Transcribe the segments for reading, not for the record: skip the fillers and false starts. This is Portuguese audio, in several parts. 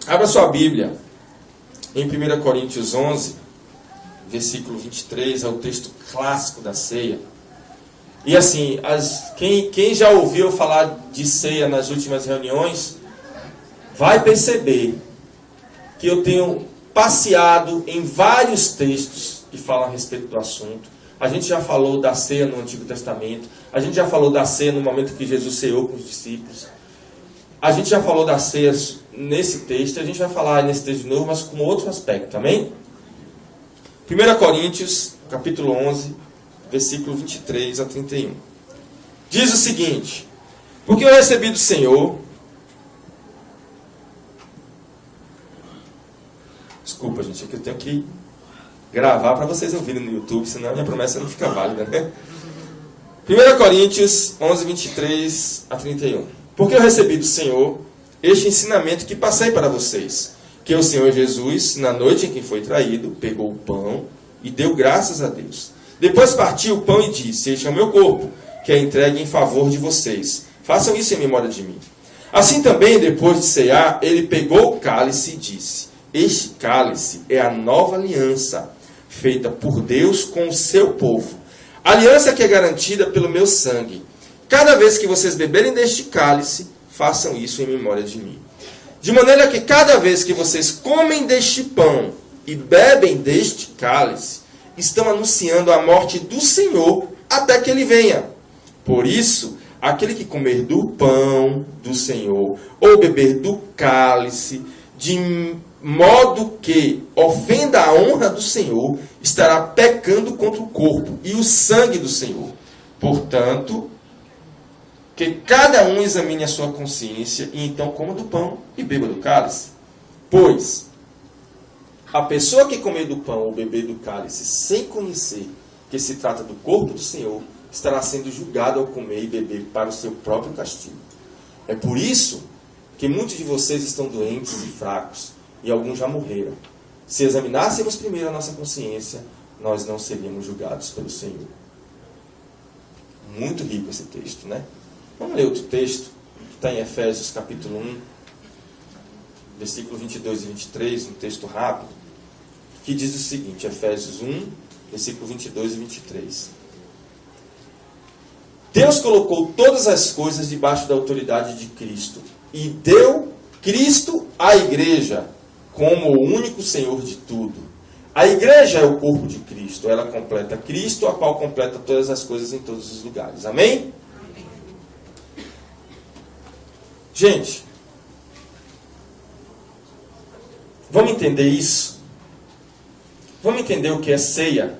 Abra sua Bíblia em 1 Coríntios 11, versículo 23, é o texto clássico da ceia. E assim, quem já ouviu falar de ceia nas últimas reuniões, vai perceber que eu tenho passeado em vários textos que falam a respeito do assunto. A gente já falou da ceia no Antigo Testamento, a gente já falou da ceia no momento que Jesus ceou com os discípulos. A gente já falou da ceia nesse texto, a gente vai falar nesse texto de novo, mas com outro aspecto, amém? 1 Coríntios, capítulo 11, versículo 23 a 31. Diz o seguinte: porque eu recebi do Senhor... Desculpa, gente, é que eu tenho que gravar para vocês ouvirem no YouTube, senão a minha promessa não fica válida, né? 1 Coríntios 11, 23 a 31. Porque eu recebi do Senhor este ensinamento que passei para vocês, que o Senhor Jesus, na noite em que foi traído, pegou o pão e deu graças a Deus. Depois partiu o pão e disse: este é o meu corpo, que é entregue em favor de vocês. Façam isso em memória de mim. Assim também, depois de cear, ele pegou o cálice e disse: este cálice é a nova aliança, feita por Deus com o seu povo. Aliança que é garantida pelo meu sangue. Cada vez que vocês beberem deste cálice, façam isso em memória de mim. De maneira que cada vez que vocês comem deste pão e bebem deste cálice, estão anunciando a morte do Senhor até que ele venha. Por isso, aquele que comer do pão do Senhor ou beber do cálice, de modo que ofenda a honra do Senhor, estará pecando contra o corpo e o sangue do Senhor. Portanto, que cada um examine a sua consciência e então coma do pão e beba do cálice. Pois a pessoa que comer do pão ou beber do cálice sem conhecer que se trata do corpo do Senhor, estará sendo julgado ao comer e beber para o seu próprio castigo. É por isso que muitos de vocês estão doentes e fracos, e alguns já morreram. Se examinássemos primeiro a nossa consciência, nós não seríamos julgados pelo Senhor. Muito rico esse texto, né? Vamos ler outro texto, que está em Efésios capítulo 1, versículo 22 e 23, um texto rápido, que diz o seguinte, Efésios 1, versículo 22 e 23. Deus colocou todas as coisas debaixo da autoridade de Cristo, e deu Cristo à igreja, como o único Senhor de tudo. A igreja é o corpo de Cristo, ela completa Cristo, a qual completa todas as coisas em todos os lugares. Amém? Gente, vamos entender isso? Vamos entender o que é ceia?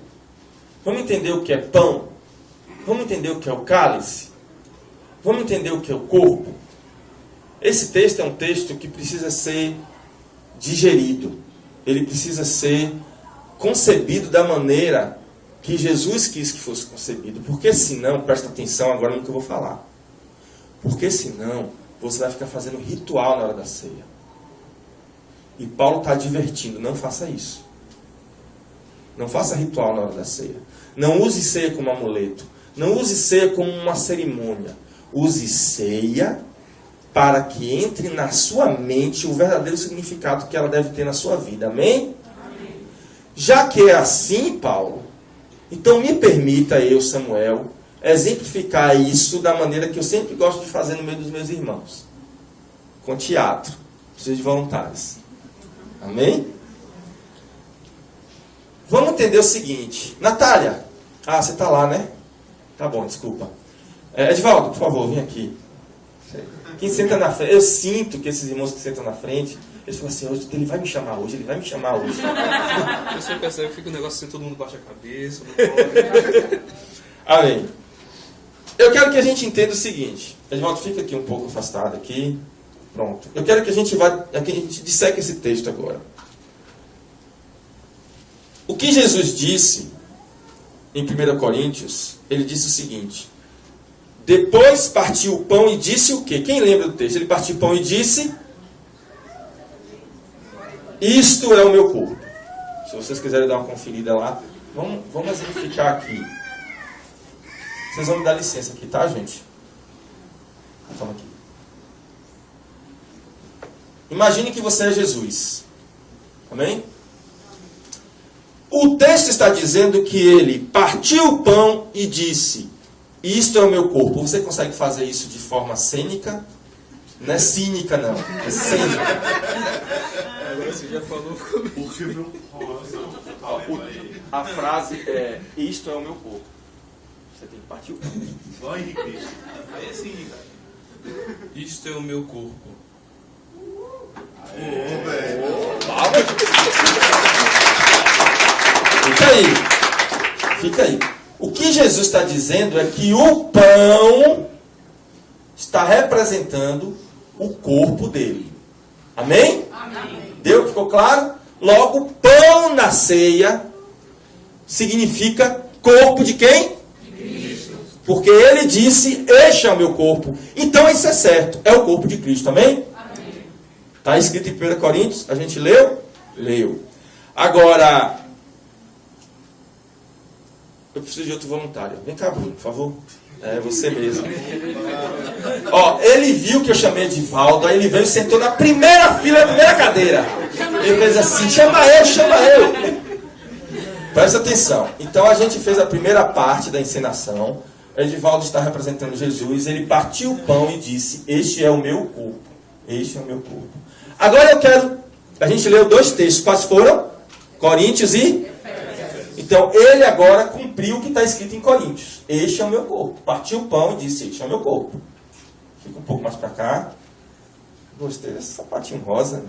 Vamos entender o que é pão? Vamos entender o que é o cálice? Vamos entender o que é o corpo? Esse texto é um texto que precisa ser digerido. Ele precisa ser concebido da maneira que Jesus quis que fosse concebido. Porque senão, presta atenção agora no que eu vou falar. Porque senão, você vai ficar fazendo ritual na hora da ceia. E Paulo está advertindo, não faça isso. Não faça ritual na hora da ceia. Não use ceia como amuleto. Não use ceia como uma cerimônia. Use ceia para que entre na sua mente o verdadeiro significado que ela deve ter na sua vida. Amém? Amém. Já que é assim, Paulo, então me permita eu, Samuel, exemplificar isso da maneira que eu sempre gosto de fazer no meio dos meus irmãos. Com teatro. Preciso de voluntários. Amém? Vamos entender o seguinte. Natália. Ah, você está lá, né? Tá bom, desculpa. Edvaldo, por favor, vem aqui. Quem senta na frente, eu sinto que esses irmãos que sentam na frente, eles falam assim, hoje ele vai me chamar hoje, ele vai me chamar hoje. Você percebe, fica um negócio assim, todo mundo baixa a cabeça. Não pode. Amém. Eu quero que a gente entenda o seguinte. Edvaldo, fica aqui um pouco afastado aqui. Pronto. Eu quero que a gente disseque esse texto agora. O que Jesus disse em 1 Coríntios, ele disse o seguinte. Depois partiu o pão e disse o quê? Quem lembra do texto? Ele partiu o pão e disse: isto é o meu corpo. Se vocês quiserem dar uma conferida lá, vamos exemplificar aqui. Vocês vão me dar licença aqui, tá, gente? Toma aqui. Imagine que você é Jesus. Amém? O texto está dizendo que ele partiu o pão e disse: isto é o meu corpo. Você consegue fazer isso de forma cênica? Não é cínica, não. É cênica. Agora você já falou comigo. A frase é: isto é o meu corpo. Você tem que partir o pão. Só Henrique Cristo. Aí é cínica. Isto é o meu corpo. Fica aí. O que Jesus está dizendo é que o pão está representando o corpo dele. Amém? Amém. Deu? Ficou claro? Logo, pão na ceia significa corpo de quem? De Cristo. Porque ele disse: este é o meu corpo. Então isso é certo. É o corpo de Cristo. Amém? Está escrito em 1 Coríntios. A gente leu? Leu. Agora, eu preciso de outro voluntário. Vem cá, Bruno, por favor. É você mesmo. Ó, ele viu que eu chamei de Valdo, aí ele veio e sentou na primeira fila, na primeira cadeira. Ele fez assim: chama eu. Presta atenção. Então a gente fez a primeira parte da encenação. Edivaldo está representando Jesus. Ele partiu o pão e disse: este é o meu corpo. Este é o meu corpo. Agora eu quero... A gente leu 2 textos. Quais foram? Coríntios e... Então, ele agora cumpriu o que está escrito em Coríntios. Este é o meu corpo. Partiu o pão e disse: este é o meu corpo. Fica um pouco mais para cá. Gostei desse sapatinho rosa.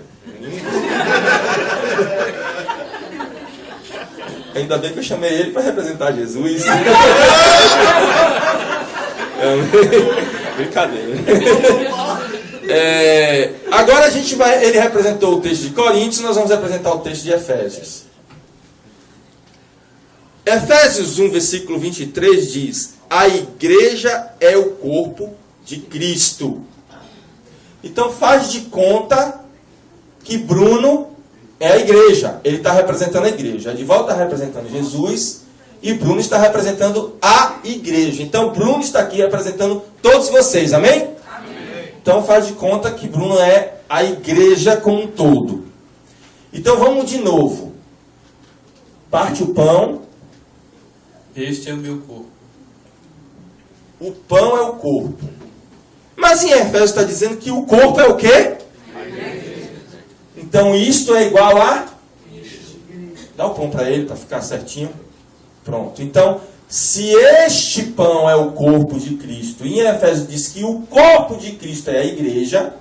Ainda bem que eu chamei ele para representar Jesus. Brincadeira. Agora a gente vai... Ele representou o texto de Coríntios, nós vamos representar o texto de Efésios. Efésios 1, versículo 23 diz: a igreja é o corpo de Cristo. Então faz de conta que Bruno é a igreja. Ele está representando a igreja. Edivaldo está representando Jesus e Bruno está representando a igreja. Então Bruno está aqui representando todos vocês. Amém? Amém. Então faz de conta que Bruno é a igreja como um todo. Então vamos de novo. Parte o pão. Este é o meu corpo. O pão é o corpo. Mas em Efésios está dizendo que o corpo é o quê? Então isto é igual a... Dá o pão para ele, para ficar certinho. Pronto. Então, se este pão é o corpo de Cristo, e em Efésios diz que o corpo de Cristo é a igreja,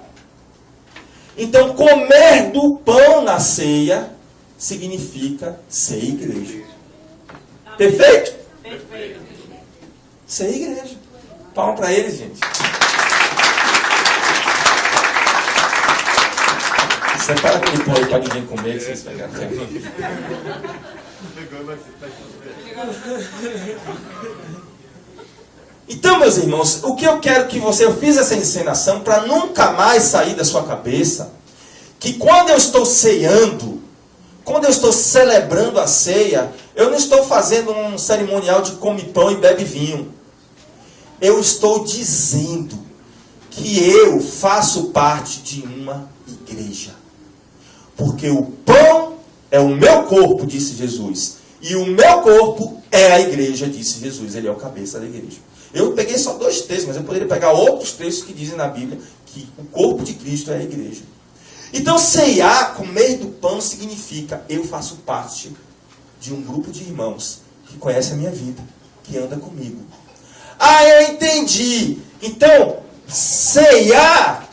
então comer do pão na ceia significa ser igreja. Perfeito? Perfeito. Ser igreja. Palma para eles, gente. Separa aquele pão aí para ninguém comer, que vocês vão ganhar tempo. Então, meus irmãos, o que eu quero que você... Eu fiz essa encenação para nunca mais sair da sua cabeça que quando eu estou ceando, quando eu estou celebrando a ceia, eu não estou fazendo um cerimonial de come pão e bebe vinho. Eu estou dizendo que eu faço parte de uma igreja. Porque o pão é o meu corpo, disse Jesus. E o meu corpo é a igreja, disse Jesus. Ele é o cabeça da igreja. Eu peguei só 2 textos, mas eu poderia pegar outros textos que dizem na Bíblia que o corpo de Cristo é a igreja. Então, ceiar, comer do pão, significa eu faço parte de um grupo de irmãos que conhece a minha vida, que anda comigo. Ah, eu entendi. Então, ceiar,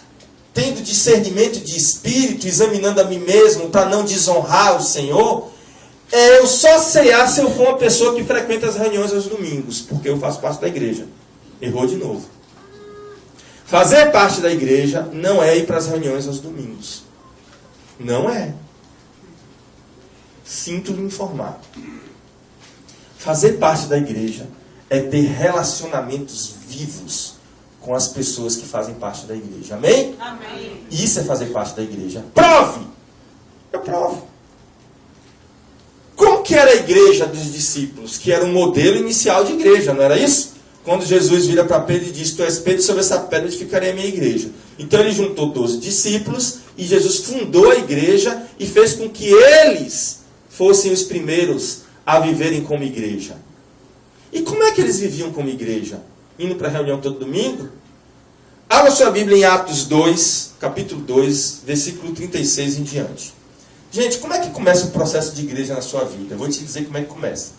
tendo discernimento de espírito, examinando a mim mesmo para não desonrar o Senhor, é eu só ceiar se eu for uma pessoa que frequenta as reuniões aos domingos, porque eu faço parte da igreja. Errou de novo. Fazer parte da igreja não é ir para as reuniões aos domingos. Não é. Sinto lhe informar. Fazer parte da igreja é ter relacionamentos vivos com as pessoas que fazem parte da igreja. Amém? Amém. Isso é fazer parte da igreja. Prove! Eu provo. Como que era a igreja dos discípulos? Que era um modelo inicial de igreja, não era isso? Quando Jesus vira para Pedro e diz: tu és Pedro, sobre essa pedra edificarei a minha igreja. Então ele juntou 12 discípulos e Jesus fundou a igreja e fez com que eles fossem os primeiros a viverem como igreja. E como é que eles viviam como igreja? Indo para a reunião todo domingo? Abra sua Bíblia em Atos 2, capítulo 2, versículo 36 em diante. Gente, como é que começa o processo de igreja na sua vida? Eu vou te dizer como é que começa.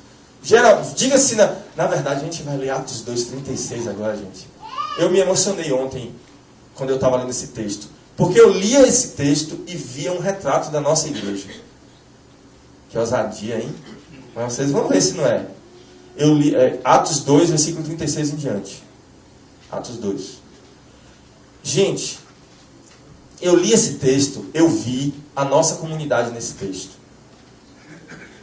Diga-se, na verdade, a gente vai ler Atos 2, 36 agora, gente. Eu me emocionei ontem, quando eu estava lendo esse texto. Porque eu lia esse texto e via um retrato da nossa igreja. Que ousadia, hein? Mas vocês vão ver se não é. Eu li Atos 2, versículo 36 em diante. Atos 2. Gente, eu li esse texto, eu vi a nossa comunidade nesse texto.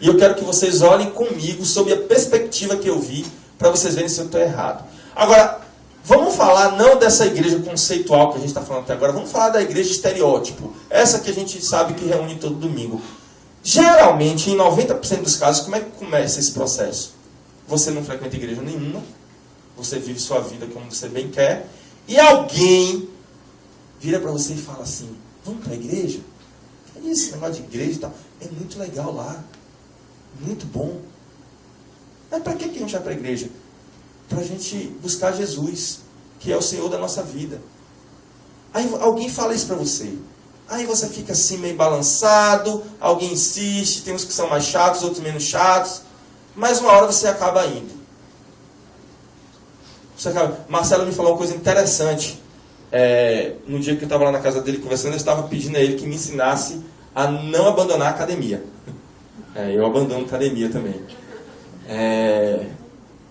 E eu quero que vocês olhem comigo sob a perspectiva que eu vi, para vocês verem se eu estou errado. Agora, vamos falar não dessa igreja conceitual que a gente está falando até agora, vamos falar da igreja estereótipo. Essa que a gente sabe que reúne todo domingo. Geralmente, em 90% dos casos, como é que começa esse processo? Você não frequenta igreja nenhuma, você vive sua vida como você bem quer, e alguém vira para você e fala assim, vamos para a igreja? Que é isso, negócio de igreja e tal? É muito legal lá, muito bom. Mas para que a gente vai para a igreja? Para a gente buscar Jesus, que é o Senhor da nossa vida. Aí alguém fala isso para você. Aí você fica assim meio balançado, alguém insiste, tem uns que são mais chatos, outros menos chatos, mas uma hora você acaba indo. Marcelo me falou uma coisa interessante. No dia que eu estava lá na casa dele conversando, eu estava pedindo a ele que me ensinasse a não abandonar a academia. Eu abandono a academia também.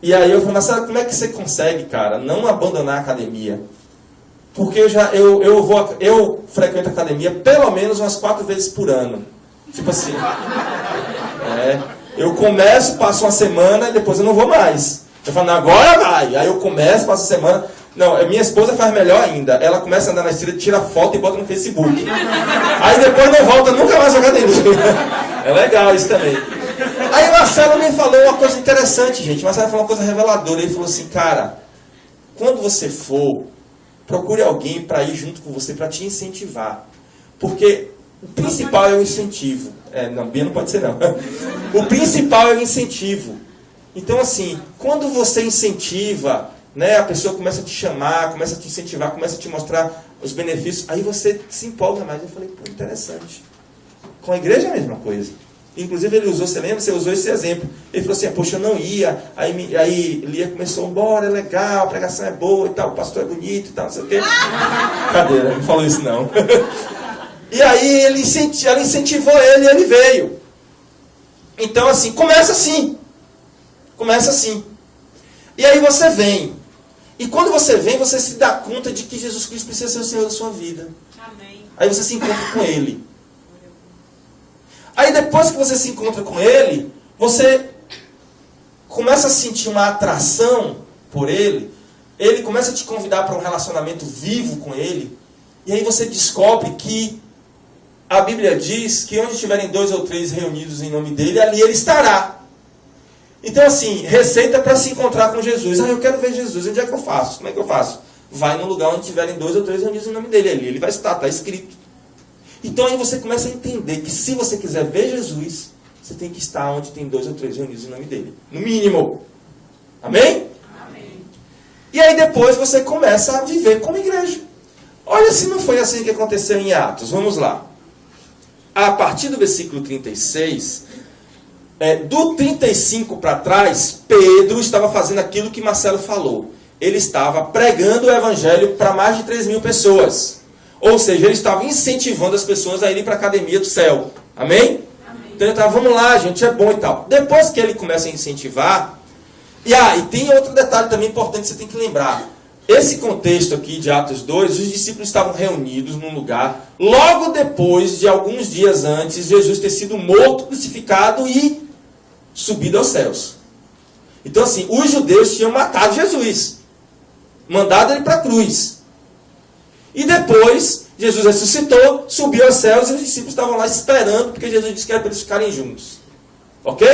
E aí eu falei, Marcelo, como é que você consegue, cara, não abandonar a academia? Porque eu frequento a academia pelo menos umas 4 vezes por ano. Tipo assim. Eu começo, passo uma semana e depois eu não vou mais. Eu falo, agora vai. Aí eu começo, passo a semana. Não, minha esposa faz melhor ainda. Ela começa a andar na esteira, tira foto e bota no Facebook. Aí depois não volta nunca mais à academia. É legal isso também. Aí o Marcelo me falou uma coisa interessante, gente. O Marcelo falou uma coisa reveladora. Ele falou assim, cara, quando você for, procure alguém para ir junto com você, para te incentivar. Porque o principal é o incentivo. Não, Bia não pode ser não. O principal é o incentivo. Então assim, quando você incentiva, né, a pessoa começa a te chamar, começa a te incentivar, começa a te mostrar os benefícios, aí você se empolga mais. Eu falei, pô, interessante. Com a igreja é a mesma coisa. Inclusive ele usou, você lembra? Você usou esse exemplo. Ele falou assim, poxa, eu não ia. Aí Lia começou, bora, é legal, a pregação é boa e tal, o pastor é bonito e tal, não sei o quê. Cadê? Não falou isso não. E aí ela incentivou ele e ele veio. Então assim, começa assim. Começa assim. E aí você vem. E quando você vem, você se dá conta de que Jesus Cristo precisa ser o Senhor da sua vida. Amém. Aí você se encontra com Ele. Aí depois que você se encontra com Ele, você começa a sentir uma atração por Ele. Ele começa a te convidar para um relacionamento vivo com Ele. E aí você descobre que a Bíblia diz que onde estiverem 2 ou 3 reunidos em nome dEle, ali Ele estará. Então assim, receita para se encontrar com Jesus. Eu quero ver Jesus, onde é que eu faço? Como é que eu faço? Vai no lugar onde tiverem 2 ou 3 reunidos em nome dEle, ali Ele vai estar, está escrito. Então aí você começa a entender que se você quiser ver Jesus, você tem que estar onde tem 2 ou 3 reunidos em nome dEle. No mínimo. Amém? Amém. E aí depois você começa a viver como igreja. Olha se não foi assim que aconteceu em Atos. Vamos lá. A partir do versículo 36... do 35 para trás, Pedro estava fazendo aquilo que Marcelo falou. Ele estava pregando o evangelho para mais de 3.000 pessoas. Ou seja, ele estava incentivando as pessoas a irem para a academia do céu. Amém? Amém. Então ele estava, vamos lá, gente, é bom e tal. Depois que ele começa a incentivar... E tem outro detalhe também importante que você tem que lembrar. Esse contexto aqui de Atos 2, os discípulos estavam reunidos num lugar, logo depois de alguns dias antes, Jesus ter sido morto, crucificado e subido aos céus. Então assim, os judeus tinham matado Jesus, mandado ele para a cruz. E depois, Jesus ressuscitou, subiu aos céus e os discípulos estavam lá esperando, porque Jesus disse que era para eles ficarem juntos. Ok?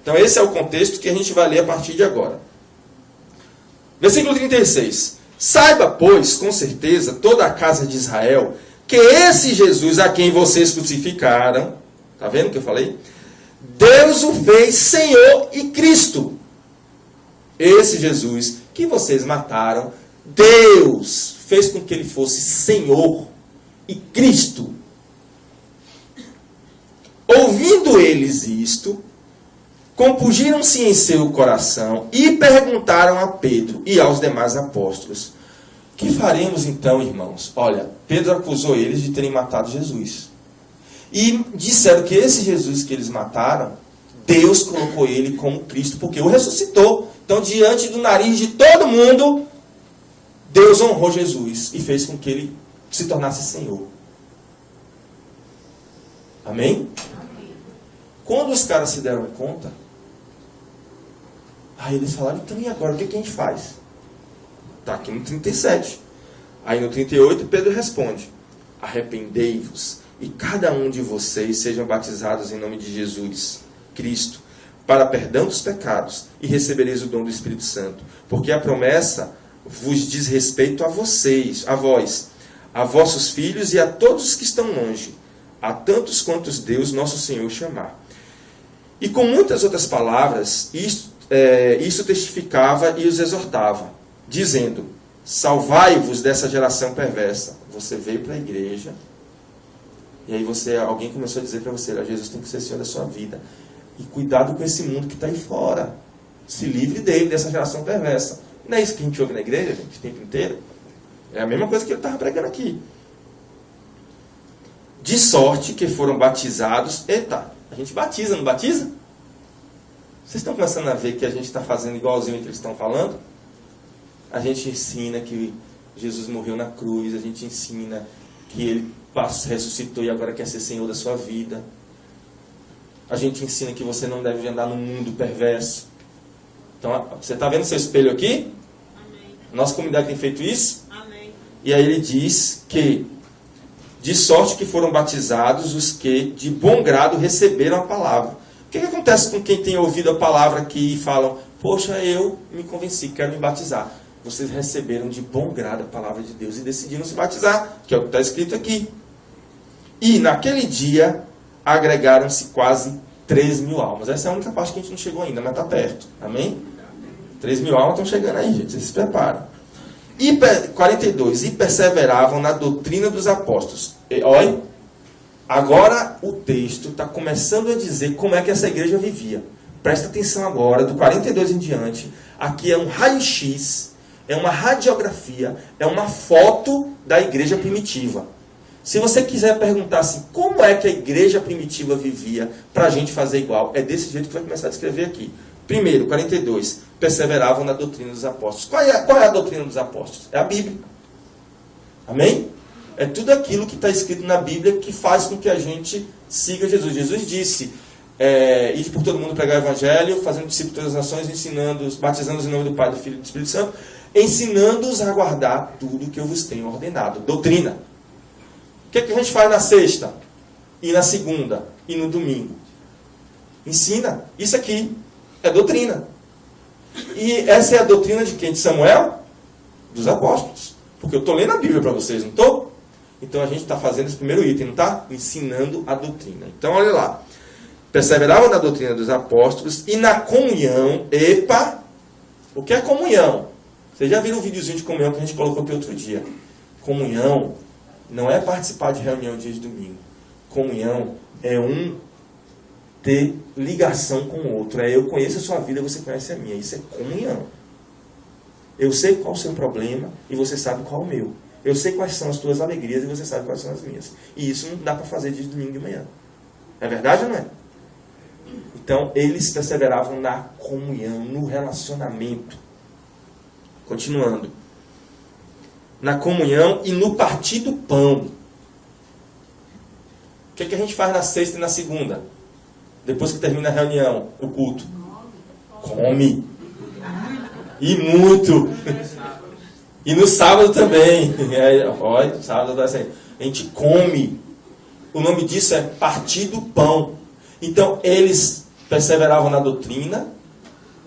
Então esse é o contexto que a gente vai ler a partir de agora. Versículo 36. Saiba, pois, com certeza, toda a casa de Israel, que esse Jesus a quem vocês crucificaram, está vendo o que eu falei? Deus o fez Senhor e Cristo. Esse Jesus que vocês mataram, Deus fez com que ele fosse Senhor e Cristo. Ouvindo eles isto, compungiram-se em seu coração e perguntaram a Pedro e aos demais apóstolos: que faremos então, irmãos? Olha, Pedro acusou eles de terem matado Jesus. E disseram que esse Jesus que eles mataram, Deus colocou ele como Cristo, porque o ressuscitou. Então, diante do nariz de todo mundo, Deus honrou Jesus e fez com que ele se tornasse Senhor. Amém? Quando os caras se deram conta, aí eles falaram: então e agora? O que a gente faz? Está aqui no 37. Aí no 38 Pedro responde: arrependei-vos e cada um de vocês sejam batizados em nome de Jesus Cristo para perdão dos pecados e recebereis o dom do Espírito Santo, porque a promessa vos diz respeito a vocês, a vós, a vossos filhos e a todos que estão longe, a tantos quantos Deus nosso Senhor chamar. E com muitas outras palavras, isso testificava e os exortava, dizendo: salvai-vos dessa geração perversa. Você veio para a igreja, e aí alguém começou a dizer para você: Jesus tem que ser Senhor da sua vida. E cuidado com esse mundo que está aí fora. Se livre dele, dessa geração perversa. Não é isso que a gente ouve na igreja, gente, o tempo inteiro? É a mesma coisa que ele estava pregando aqui. De sorte que foram batizados. Eita, a gente batiza, não batiza? Vocês estão começando a ver que a gente está fazendo igualzinho o que eles estão falando? A gente ensina que Jesus morreu na cruz, a gente ensina que ele ressuscitou e agora quer ser Senhor da sua vida. A gente ensina que você não deve andar num mundo perverso. Então, você está vendo seu espelho aqui? Amém. Nossa comunidade tem feito isso? Amém. E aí ele diz que, de sorte que foram batizados os que de bom grado receberam a palavra. O que acontece com quem tem ouvido a palavra aqui e falam: poxa, eu me convenci, quero me batizar. Vocês receberam de bom grado a palavra de Deus e decidiram se batizar, que é o que está escrito aqui. E naquele dia agregaram-se quase 3.000 almas. Essa é a única parte que a gente não chegou ainda, mas está perto. Amém? 3.000 almas estão chegando aí, gente. Vocês se preparam. 42. E perseveravam na doutrina dos apóstolos. Olha, agora o texto está começando a dizer como é que essa igreja vivia. Presta atenção agora, do 42 em diante. Aqui é um raio-x, é uma radiografia, é uma foto da igreja primitiva. Se você quiser perguntar assim, como é que a igreja primitiva vivia para a gente fazer igual, é desse jeito que vai começar a descrever aqui. Primeiro, 42, perseveravam na doutrina dos apóstolos. Qual é a doutrina dos apóstolos? É a Bíblia. Amém? É tudo aquilo que está escrito na Bíblia que faz com que a gente siga Jesus. Jesus disse: ide por todo mundo pregar o evangelho, fazendo discípulos de todas as nações, ensinando-os, batizando-os em nome do Pai, do Filho e do Espírito Santo, ensinando-os a guardar tudo que eu vos tenho ordenado. Doutrina. O que a gente faz na sexta? E na segunda? E no domingo? Ensina. Isso aqui é doutrina. E essa é a doutrina de quem? De Samuel? Dos apóstolos. Porque eu estou lendo a Bíblia para vocês, não estou? Então a gente está fazendo esse primeiro item, não está? Ensinando a doutrina. Então olha lá. Perseveravam na doutrina dos apóstolos e na comunhão. Epa! O que é comunhão? Vocês já viram um videozinho de comunhão que a gente colocou aqui outro dia. Comunhão não é participar de reunião dia de domingo. Comunhão é ter ligação com o outro. É eu conheço a sua vida, você conhece a minha. Isso é comunhão. Eu sei qual é o seu problema e você sabe qual é o meu. Eu sei quais são as tuas alegrias e você sabe quais são as minhas. E isso não dá para fazer dia de domingo de manhã. É verdade ou não é? Então, eles perseveravam na comunhão, no relacionamento. Continuando. Na comunhão e no partir do pão. O que a gente faz na sexta e na segunda? Depois que termina a reunião, o culto. Come. E muito. E no sábado também. Olha, sábado vai sair. A gente come. O nome disso é partir do pão. Então, eles perseveravam na doutrina,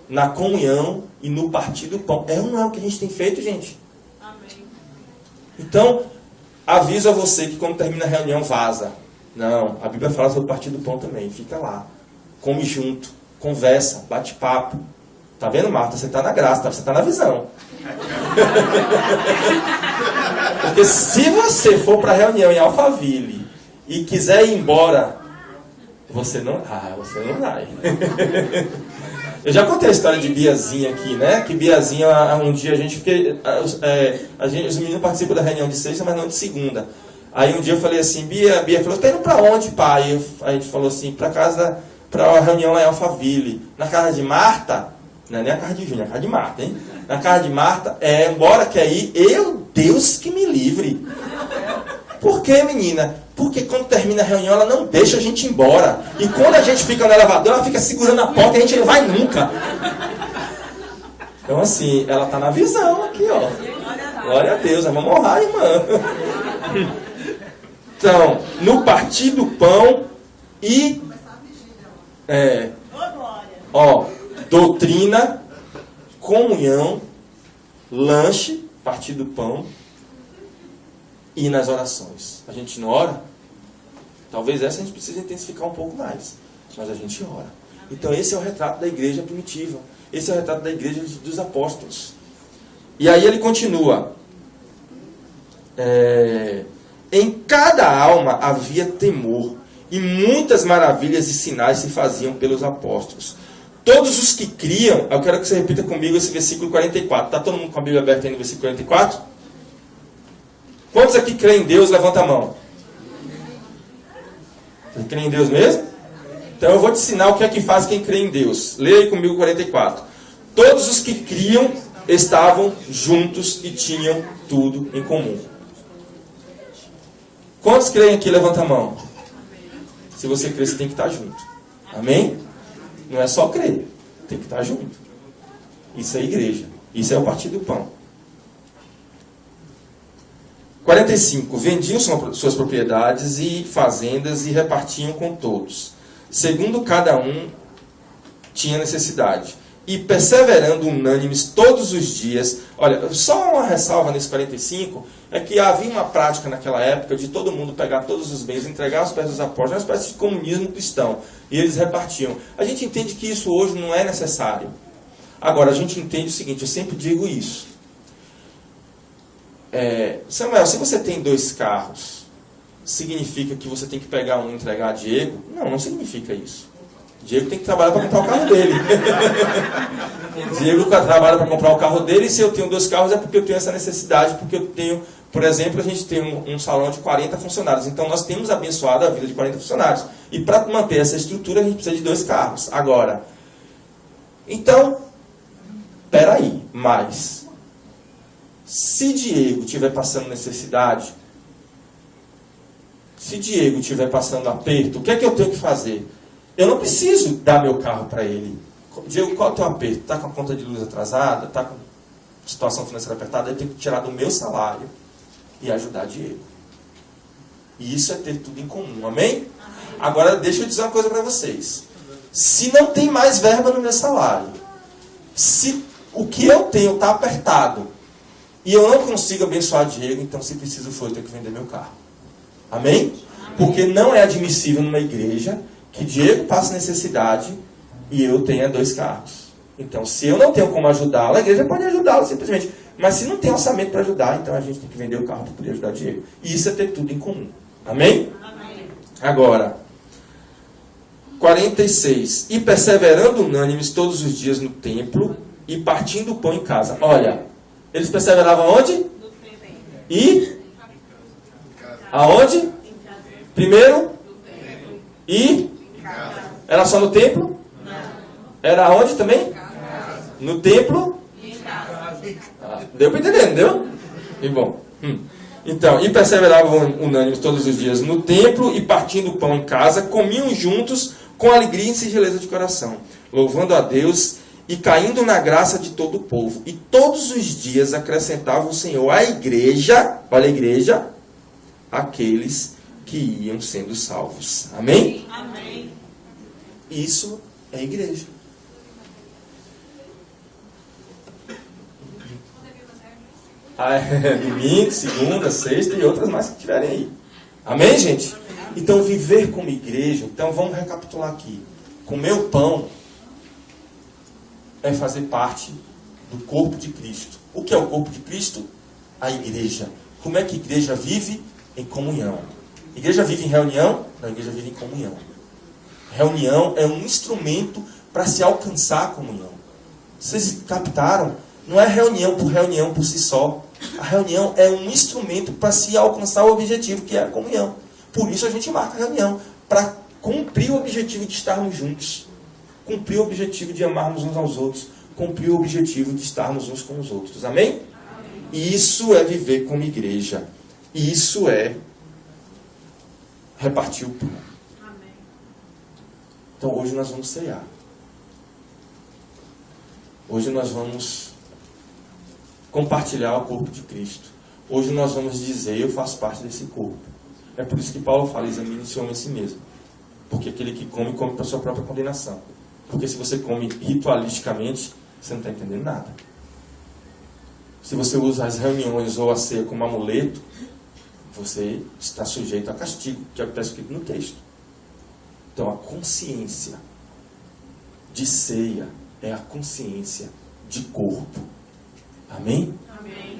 na comunhão e no partir do pão. É ou não é o que a gente tem feito, gente? Amém. Então, aviso a você que quando termina a reunião vaza. Não, a Bíblia fala sobre partir do pão também. Fica lá, come junto, conversa, bate papo. Tá vendo, Marta? Você está na graça, você está na visão. Porque se você for para a reunião em Alphaville e quiser ir embora, você não vai. Eu já contei a história de Biazinha aqui, né? Que Biazinha, um dia os meninos participam da reunião de sexta, mas não de segunda. Aí um dia eu falei assim, Bia falou, tá indo pra onde, pai? Aí a gente falou assim, pra a reunião lá em Alphaville. Na casa de Marta, não é nem a casa de Júnior, é a casa de Marta, hein? Na casa de Marta, embora quer ir, Deus que me livre. Por quê, menina? Porque quando termina a reunião, ela não deixa a gente ir embora. E quando a gente fica no elevador, ela fica segurando a porta e a gente não vai nunca. Então assim, ela tá na visão aqui, ó. Glória a Deus, vamos honrar, irmã. Então, no partir do pão e doutrina, comunhão, lanche, partir do pão e nas orações. A gente não ora? Talvez essa a gente precise intensificar um pouco mais, mas a gente ora. Então esse é o retrato da igreja primitiva. Esse é o retrato da igreja dos apóstolos. E aí ele continua. Em cada alma havia temor, e muitas maravilhas e sinais se faziam pelos apóstolos. Todos os que criam, eu quero que você repita comigo esse versículo 44. Está todo mundo com a Bíblia aberta aí no versículo 44? Quantos aqui creem em Deus? Levanta a mão. Você crê em Deus mesmo? Então eu vou te ensinar o que é que faz quem crê em Deus. Leia aí comigo 44. Todos os que criam estavam juntos e tinham tudo em comum. Quantos creem aqui? Levanta a mão. Se você crê, você tem que estar junto. Amém? Não é só crer, tem que estar junto. Isso é igreja. Isso é o partir do pão. 45. Vendiam suas propriedades e fazendas e repartiam com todos, segundo cada um tinha necessidade. E perseverando unânimes todos os dias. Olha, só uma ressalva nesse 45, é que havia uma prática naquela época de todo mundo pegar todos os bens, entregar aos pés dos apóstolos, uma espécie de comunismo cristão. E eles repartiam. A gente entende que isso hoje não é necessário. Agora, a gente entende o seguinte, eu sempre digo isso. Samuel, se você tem 2 carros, significa que você tem que pegar um e entregar a Diego? Não significa isso. Diego tem que trabalhar para comprar o carro dele. Diego trabalha para comprar o carro dele, e se eu tenho 2 carros é porque eu tenho essa necessidade, porque eu tenho, por exemplo, a gente tem um salão de 40 funcionários, então nós temos abençoado a vida de 40 funcionários. E para manter essa estrutura a gente precisa de 2 carros. Agora, então, peraí, mas se Diego estiver passando necessidade, se Diego estiver passando aperto, o que é que eu tenho que fazer? Eu não preciso dar meu carro para ele. Diego, qual é o teu aperto? Está com a conta de luz atrasada? Está com situação financeira apertada? Eu tenho que tirar do meu salário e ajudar Diego. E isso é ter tudo em comum. Amém? Agora, deixa eu dizer uma coisa para vocês. Se não tem mais verba no meu salário, se o que eu tenho está apertado e eu não consigo abençoar Diego, então, se preciso for, eu tenho que vender meu carro. Amém? Porque não é admissível numa igreja que Diego passe necessidade e eu tenha 2 carros. Então, se eu não tenho como ajudá-lo, a igreja pode ajudá-lo simplesmente. Mas se não tem orçamento para ajudar, então a gente tem que vender o carro para poder ajudar Diego. E isso é ter tudo em comum. Amém? Amém. Agora, 46. E perseverando unânimes todos os dias no templo e partindo o pão em casa. Olha, eles perseveravam onde? No templo. E? Aonde? Primeiro? E? Era só no templo? Não. Era onde também? No templo? E em casa. Deu para entender, não deu? E bom. Então, e perseveravam unânimes todos os dias no templo e partindo o pão em casa, comiam juntos com alegria e singeleza de coração, louvando a Deus e caindo na graça de todo o povo. E todos os dias acrescentava o Senhor à igreja, olha a igreja, aqueles que iam sendo salvos. Amém? Amém. Isso é igreja. Domingo, segunda, sexta e outras mais que tiverem aí. Amém, gente? Então, viver como igreja, então vamos recapitular aqui. Comer o pão é fazer parte do corpo de Cristo. O que é o corpo de Cristo? A igreja. Como é que a igreja vive? Em comunhão. A igreja vive em reunião? Não, a igreja vive em comunhão. Reunião é um instrumento para se alcançar a comunhão. Vocês captaram? Não é reunião por si só. A reunião é um instrumento para se alcançar o objetivo, que é a comunhão. Por isso a gente marca a reunião, para cumprir o objetivo de estarmos juntos. Cumprir o objetivo de amarmos uns aos outros. Cumprir o objetivo de estarmos uns com os outros. Amém? Isso é viver como igreja. Isso é repartir o pão. Então hoje nós vamos ceiar. Hoje nós vamos compartilhar o corpo de Cristo. Hoje nós vamos dizer, eu faço parte desse corpo. É por isso que Paulo fala, examine-se homem a si mesmo. Porque aquele que come, come para a sua própria condenação. Porque se você come ritualisticamente, você não está entendendo nada. Se você usa as reuniões ou a ceia como amuleto, você está sujeito a castigo, que é o que está escrito no texto. Então a consciência de ceia é a consciência de corpo. Amém? Amém.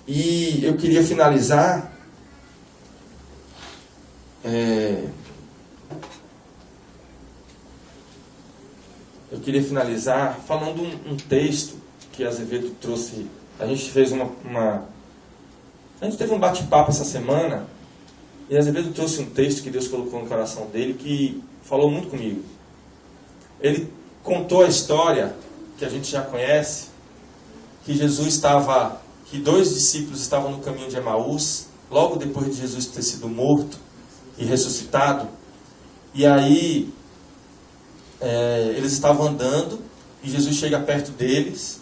E eu queria finalizar falando um texto que Azevedo trouxe. A gente fez a gente teve um bate-papo essa semana e Azevedo trouxe um texto que Deus colocou no coração dele que falou muito comigo. Ele contou a história que a gente já conhece, que 2 discípulos estavam no caminho de Emaús, logo depois de Jesus ter sido morto e ressuscitado. E aí eles estavam andando e Jesus chega perto deles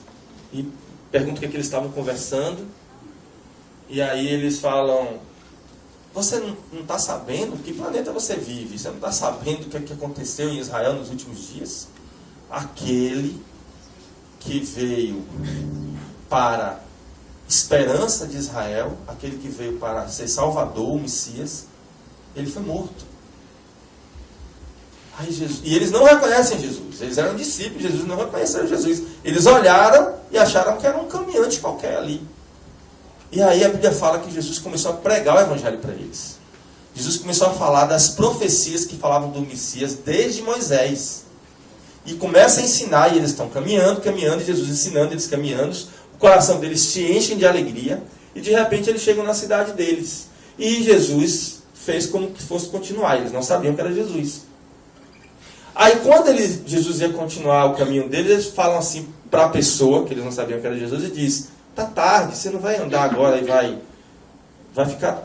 e pergunta o que eles estavam conversando. E aí eles falam: você não está sabendo que planeta você vive? Você não está sabendo o que aconteceu em Israel nos últimos dias? Aquele que veio para esperança de Israel, aquele que veio para ser Salvador, o Messias, ele foi morto. Aí e eles não reconhecem Jesus. Eles eram discípulos, Jesus não reconheceram Jesus. Eles olharam e acharam que era um caminhante qualquer ali. E aí a Bíblia fala que Jesus começou a pregar o Evangelho para eles. Jesus começou a falar das profecias que falavam do Messias desde Moisés. E começa a ensinar, e eles estão caminhando, e Jesus ensinando, eles caminhando. O coração deles se enche de alegria. E de repente eles chegam na cidade deles. E Jesus fez como que fosse continuar. Eles não sabiam que era Jesus. Aí quando Jesus ia continuar o caminho deles, eles falam assim para a pessoa, que eles não sabiam que era Jesus, e diz: tá tarde, você não vai andar agora e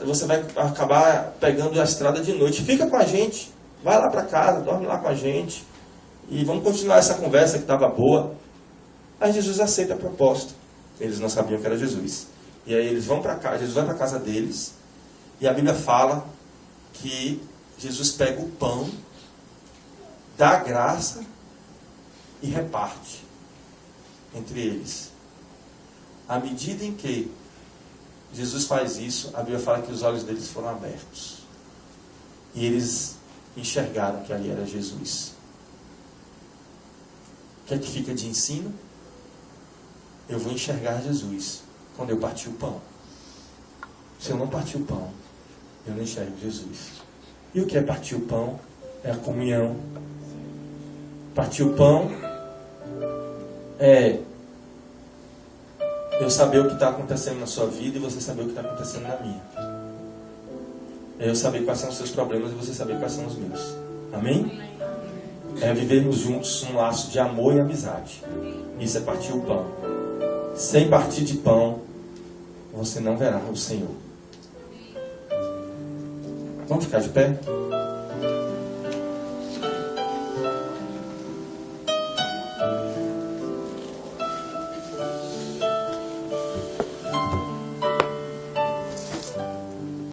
você vai acabar pegando a estrada de noite. Fica com a gente, vai lá para casa, dorme lá com a gente e vamos continuar essa conversa que estava boa. Aí Jesus aceita a proposta. Eles não sabiam que era Jesus. E aí eles vão para casa, Jesus vai para a casa deles e a Bíblia fala que Jesus pega o pão, dá graça e reparte entre eles. À medida em que Jesus faz isso, a Bíblia fala que os olhos deles foram abertos. E eles enxergaram que ali era Jesus. O que é que fica de ensino? Eu vou enxergar Jesus quando eu partir o pão. Se eu não partir o pão, eu não enxergo Jesus. E o que é partir o pão? É a comunhão. Partir o pão é eu saber o que está acontecendo na sua vida e você saber o que está acontecendo na minha. É eu saber quais são os seus problemas e você saber quais são os meus. Amém? É vivermos juntos um laço de amor e amizade. Isso é partir o pão. Sem partir de pão, você não verá o Senhor. Vamos ficar de pé?